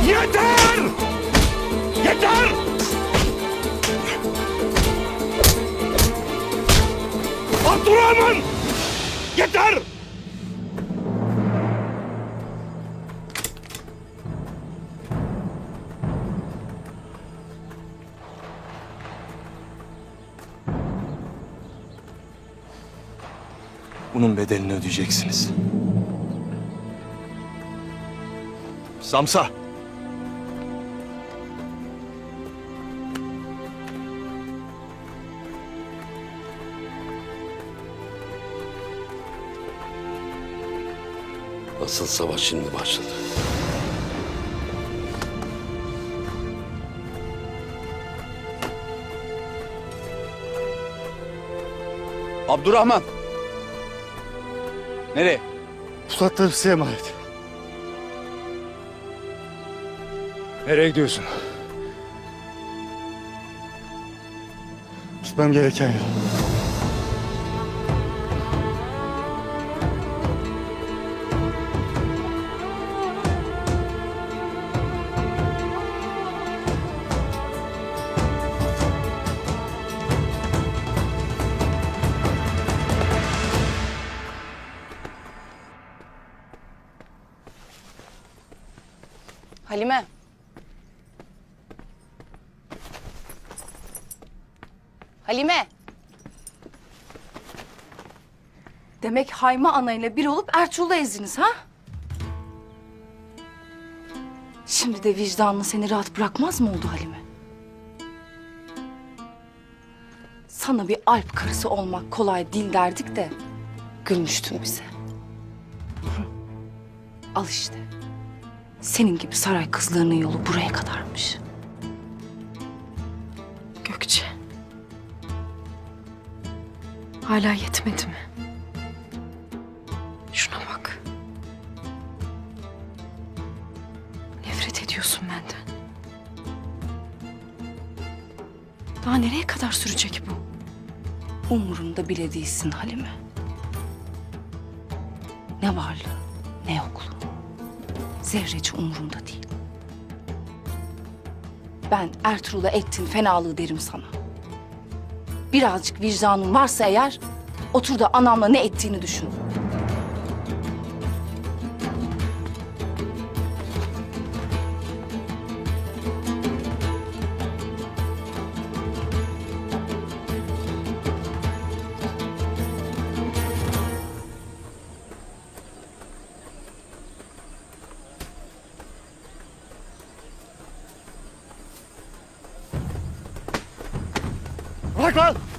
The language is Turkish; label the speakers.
Speaker 1: Yeter! Yeter! Abdurrahman! Yeter!
Speaker 2: Bunun bedelini ödeyeceksiniz. Samsa!
Speaker 3: Asıl savaş şimdi başladı.
Speaker 4: Abdurrahman! Nereye?
Speaker 2: Pusatlarım size emanet.
Speaker 4: Nereye gidiyorsun?
Speaker 2: Gitmem gereken yer.
Speaker 5: Halime. Halime. Demek Hayma Ana ile bir olup Ertuğrul'u ezdiniz ha? Şimdi de vicdanın seni rahat bırakmaz mı oldu Halime? Sana bir Alp karısı olmak kolay değil derdik de gülmüştün bize. Al işte. Senin gibi saray kızlarının yolu buraya kadarmış.
Speaker 6: Gökçe. Hala yetmedi mi? Şuna bak. Nefret ediyorsun benden. Daha nereye kadar sürecek bu?
Speaker 5: Umurumda bile değilsin Halime. Ne varlığı, ne yokluğu. Zerrece umurumda değil. Ben Ertuğrul'a ettiğin fenalığı derim sana. Birazcık vicdanın varsa eğer, otur da anamla ne ettiğini düşün.
Speaker 2: Bırak lan!